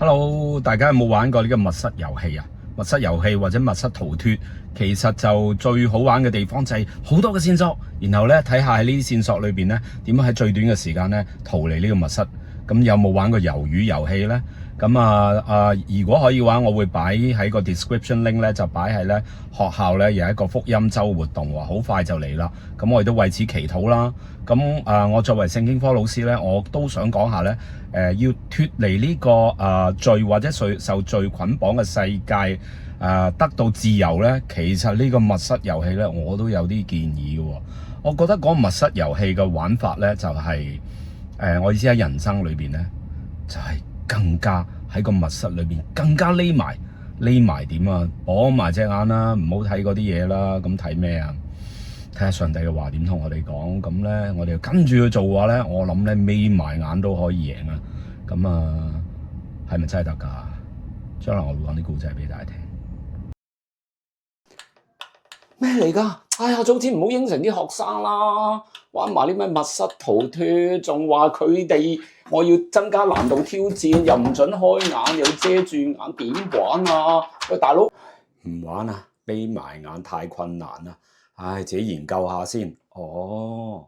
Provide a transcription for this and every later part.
Hello，大家有冇玩過呢個密室遊戲啊？密室遊戲或者密室逃脫，其實就最好玩嘅地方就係好多嘅線索，然後咧睇下喺呢啲線索裏邊咧點樣喺最短嘅時間咧逃離呢個密室。咁有冇玩過魷魚遊戲呢？如果可以嘅話，我會擺喺個 description link 咧，就擺喺咧學校咧有一個福音周活動喎，好快就嚟啦。咁我亦都為此祈禱啦。我作為聖經科老師咧，我都想講下咧，要脫離呢個罪或者受罪捆綁嘅世界，得到自由咧，其實呢個密室遊戲咧，我都有啲建議嘅喎。我覺得嗰個密室遊戲嘅玩法咧，就係我意思喺人生裏邊咧，就係更加喺個密室裏邊更加匿埋點啊，綁埋隻眼啦，唔好睇嗰啲嘢啦。咁睇咩啊？睇下上帝嘅話點同我哋講。咁咧，我哋跟住去做嘅話咧，我諗咧眯埋眼都可以贏啊。係咪真係得㗎？將來我會講啲故仔俾大家聽。咩嚟㗎？哎呀，早知唔好應承啲學生啦，玩埋啲咩密室逃脫，仲話佢哋我要增加難度挑戰，又唔准開眼，又要遮住眼，點玩啊？喂，大佬，唔玩啊！眯埋眼太困難啦，唉，自己研究下先。哦，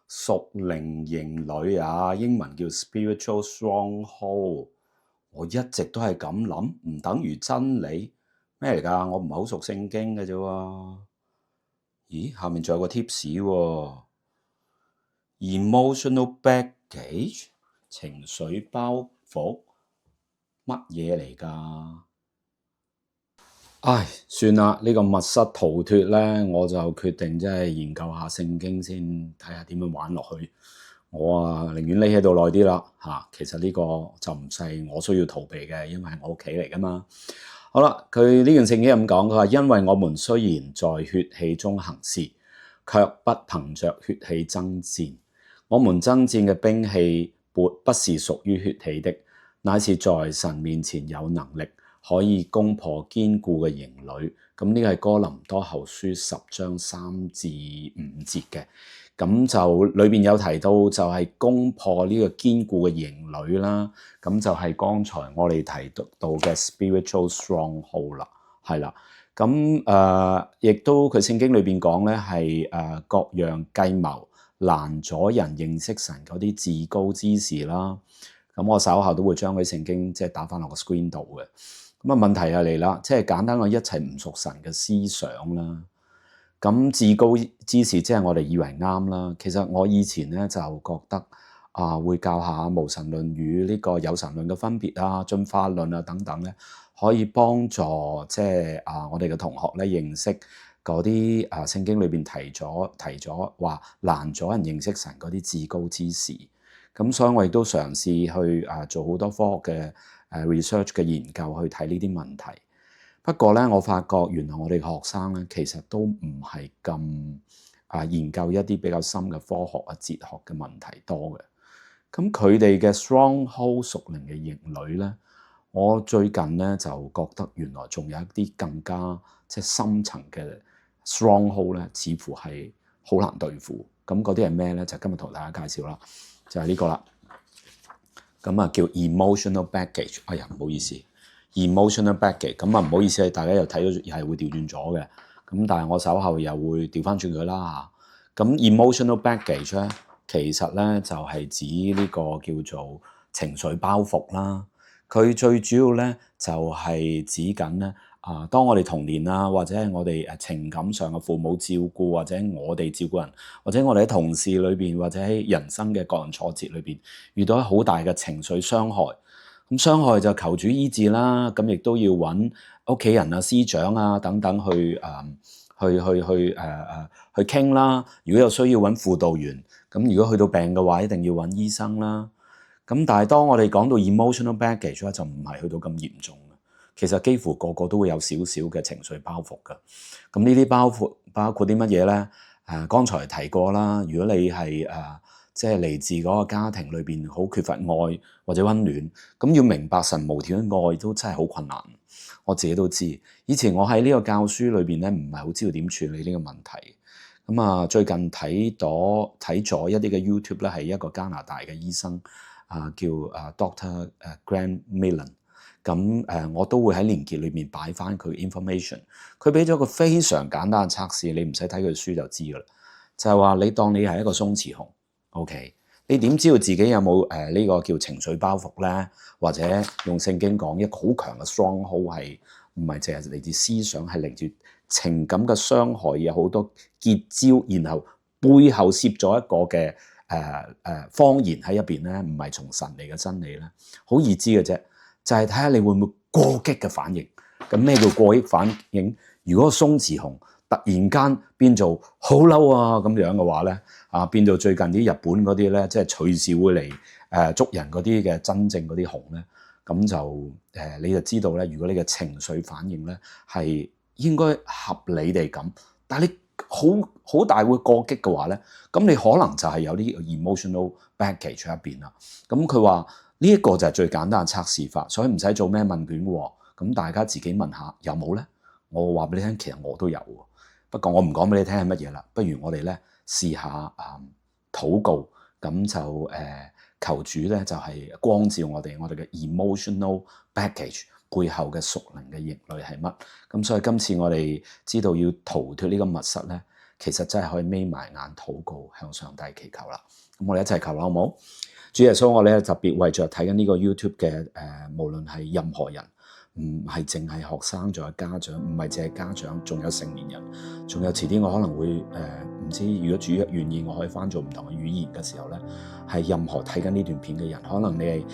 屬靈營壘啊，英文叫 spiritual stronghold。我一直都係咁諗，唔等於真理咩嚟㗎？我唔係好熟聖經嘅啫喎。咦，下面仲有個 tips 喎 ，emotional baggage 情緒包袱乜嘢嚟㗎？唉，算啦，呢個密室逃脫咧，我就決定即係研究下聖經先，睇下點樣玩落去。我寧願匿喺度耐啲啦嚇。其實呢個就唔係我需要逃避嘅，因為係我屋企嚟㗎嘛。好啦，佢呢段聖經咁講，佢話因為我們雖然在血氣中行事，卻不憑着血氣爭戰。我們爭戰嘅兵器不是屬於血氣的，乃是在神面前有能力，可以攻破堅固嘅營壘。咁呢個係哥林多後書10章3至5節嘅。咁就裏邊有提到就係攻破呢個堅固嘅營壘啦。咁就係剛才我哋提到嘅 spiritual stronghold 啦，係啦。咁亦都佢聖經裏邊講咧係各樣計謀攔阻人認識神嗰啲自高之事啦。咁我稍後都會將佢聖經即係打翻落個 screen 度嘅。咁問題就嚟啦，即係簡單講一切唔屬神嘅思想啦。咁自高之事，即係我哋以為啱啦。其實我以前咧就覺得會教下無神論與呢個有神論嘅分別啊、進化論啊等等咧，可以幫助即係我哋嘅同學咧認識嗰啲聖經裏邊提咗話攔阻人認識神嗰啲自高之事。咁所以我亦都嘗試去做好多科學嘅research 嘅研究去睇呢啲問題。不過咧，我發覺原來我哋嘅學生咧，其實都唔係咁研究一啲比較深嘅科學啊、哲學嘅問題多嘅。咁佢哋嘅 stronghold 屬靈嘅營壘咧，我最近咧就覺得原來仲有一啲更加即係深層嘅 stronghold 咧，似乎係好難對付。咁嗰啲係咩咧？就今日同大家介紹啦，就係呢個啦。咁叫 emotional baggage。哎呀，唔好意思。emotional baggage， 咁唔好意思，大家又睇到又係會調轉咗嘅，咁但係我稍後又會調翻轉佢啦嚇。咁 emotional baggage 咧，其實咧就係指呢個叫做情緒包袱啦。佢最主要咧就係指緊咧當我哋童年啊，或者係我哋情感上嘅父母照顧，或者我哋照顧人，或者我哋喺同事裏邊，或者喺人生嘅各樣挫折裏邊遇到好大嘅情緒傷害。咁傷害就求主醫治啦，咁亦都要揾屋企人啊、師長啊等等去傾啦。如果有需要揾輔導員，咁如果去到病嘅話，一定要揾醫生啦。咁但係當我哋講到 emotional baggage 咧，就唔係去到咁嚴重嘅。其實幾乎個個都會有少少嘅情緒包袱㗎。咁呢啲包括啲乜嘢咧？剛才提過啦。如果你係即係嚟自嗰個家庭裏邊好缺乏愛或者溫暖，咁要明白神無條件嘅愛都真係好困難。我自己都知，以前我喺呢個教書裏邊咧，唔係好知道點處理呢個問題。咁最近睇咗一啲嘅 YouTube 咧，係一個加拿大嘅醫生叫Dr. Grant Millen。咁我都會喺連結裏面擺翻佢 information。佢俾咗個非常簡單嘅測試，你唔使睇佢書就知噶啦。就係話你當你係一個鬆弛熊 ，OK？ 你點知道自己有冇呢個叫情緒包袱咧？或者用聖經講一個好強嘅 stronghold 係唔係淨係嚟自思想，係嚟自情感嘅傷害，有好多結焦，然後背後攝咗一個嘅謊言喺入邊咧，唔係從神嚟嘅真理咧，好易知嘅啫。就係睇下你會唔會過激嘅反應。咁咩叫過激反應？如果鬆弛熊突然間變做好嬲啊咁樣嘅話咧，變到最近啲日本嗰啲咧，即係隨時會嚟捉人嗰啲嘅真正嗰啲熊咧，咁就你就知道咧，如果你嘅情緒反應咧係應該合理地咁，但係你好大會過激嘅話咧，咁你可能就係有啲 emotional baggage 喺入邊啦。咁佢話呢一個就係最簡單嘅測試法，所以唔使做咩問卷喎。咁大家自己問下有冇咧？我話俾你聽，其實我都有喎。不過我唔講俾你聽係乜嘢啦。不如我哋咧試下禱告，咁就求主咧就係光照我哋嘅 emotional baggage 背後嘅屬靈嘅逆類係乜。咁所以今次我哋知道要逃脫呢個密室咧，其實真係可以眯埋眼禱告，向上帝祈求啦。咁我哋一齊求啦，好唔好？主耶穌，我哋特別為着睇緊呢個 YouTube 嘅無論係任何人，唔係淨係學生，仲有家長，唔係淨係家長，仲有成年人，仲有遲啲我可能會唔知，如果主願意，我可以翻做唔同嘅語言嘅時候咧，係任何睇緊呢段片嘅人，可能你係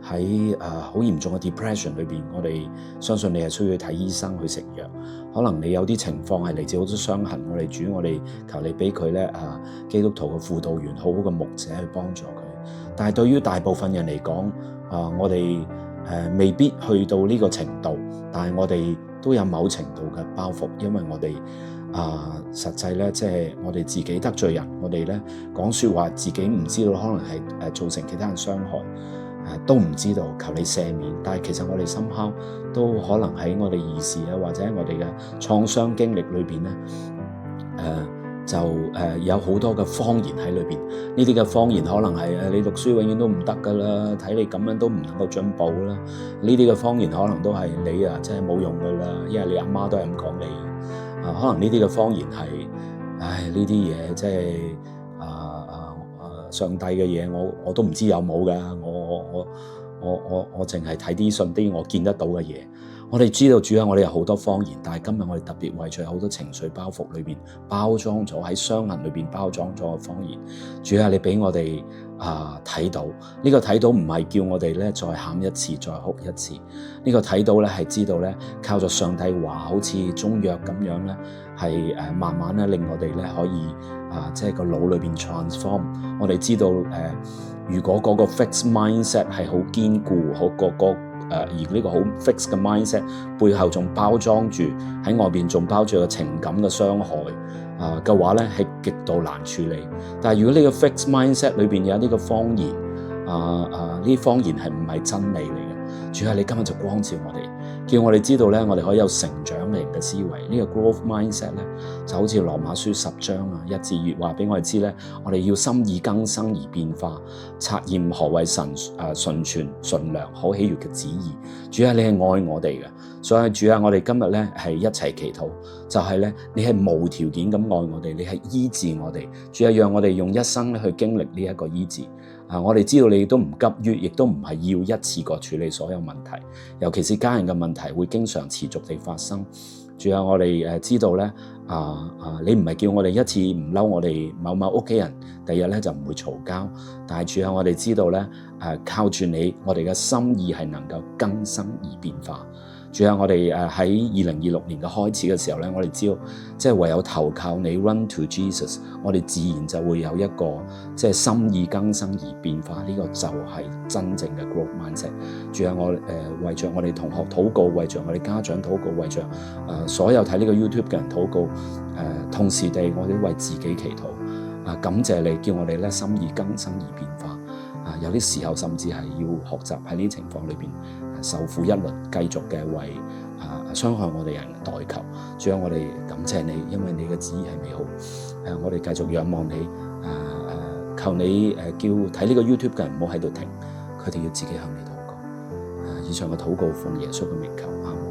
喺好嚴重嘅 depression 裏邊，我哋相信你係需要睇醫生去食藥，可能你有啲情況係嚟自好多傷痕，我哋主，我哋求你俾佢咧基督徒嘅輔導員，好好嘅牧者去幫助佢。但係對於大部分人嚟講，我哋未必去到呢個程度，但係我哋都有某程度嘅包袱，因為我哋實際咧，即係我哋自己得罪人，我哋咧講説話自己唔知道，可能係造成其他人傷害，都唔知道，求你赦免。但係其實我哋深刻都可能喺我哋兒時啊，或者喺我哋嘅創傷經歷裏邊咧，就有好多嘅謊言喺裏邊，呢啲嘅謊言可能係你讀書永遠都唔得噶啦，睇你咁樣都唔能夠進步啦。呢啲嘅謊言可能都係你真係冇用噶啦，因為你阿媽都係咁講你可能呢啲嘅謊言係，呢啲嘢即係上帝嘅嘢，我都唔知有冇噶，我淨係睇啲信啲我見得到嘅嘢。我哋知道主啊，我哋有好多謊言，但係今日我哋特別為咗好多情緒包袱裏邊包裝咗，喺傷痕裏邊包裝咗嘅謊言。主啊，你俾我哋睇到呢個睇到唔係叫我哋咧再喊一次再哭一次，呢個睇到咧係知道咧靠著上帝話好似中藥咁樣咧係慢慢咧令我哋咧可以即係個腦裏邊 transform。我哋知道如果嗰個 fixed mindset 係好堅固，好而呢個好 fixed 嘅 mindset 背後仲包裝住喺外邊仲包住個情感嘅傷害嘅話咧，係極度難處理。但係如果呢個 fixed mindset 裏邊有呢個謊言呢啲謊言係唔係真理嚟嘅？主啊，你今日就光照我哋，叫我哋知道咧，我哋可以有成長型嘅思維。呢個 growth mindset 咧，就好似羅馬書10章1至2話俾我哋知咧，我哋要心意更新而變化，察驗何為神純全、純良、可喜悅嘅旨意。主啊，你係愛我哋嘅，所以主啊，我哋今日咧係一齊祈禱，就係咧，你係無條件咁愛我哋，你係醫治我哋。主啊，讓我哋用一生咧去經歷呢一個醫治。我哋知道你都唔急於，亦都唔係要一次過處理所有問題，尤其是家人嘅問題會經常持續地發生。主啊，我哋知道咧，你唔係叫我哋一次唔嬲我哋某某屋企人，第二日咧就唔會嘈交。但係主啊，我哋知道咧，靠住你，我哋嘅心意係能夠更新而變化。主啊，我哋喺2026年嘅開始嘅時候咧，我哋知道即係唯有投靠你 run to Jesus， 我哋自然就會有一個即係心意更新而變化，呢個就係真正嘅 growth mindset。主啊，我為着我哋同學禱告，為着我哋家長禱告，為着所有睇呢個 YouTube 嘅人禱告，同時地我哋為自己祈禱，感謝你叫我哋咧心意更新而變化。有啲時候甚至係要學習喺呢啲情況裏邊受苦一輪，繼續嘅為傷害我哋人代求。主啊，我哋感謝你，因為你嘅旨意係美好。我哋繼續仰望你，求你叫睇呢個 YouTube 嘅人唔好喺度停，佢哋要自己向你禱告。以上嘅禱告奉耶穌嘅名求啊。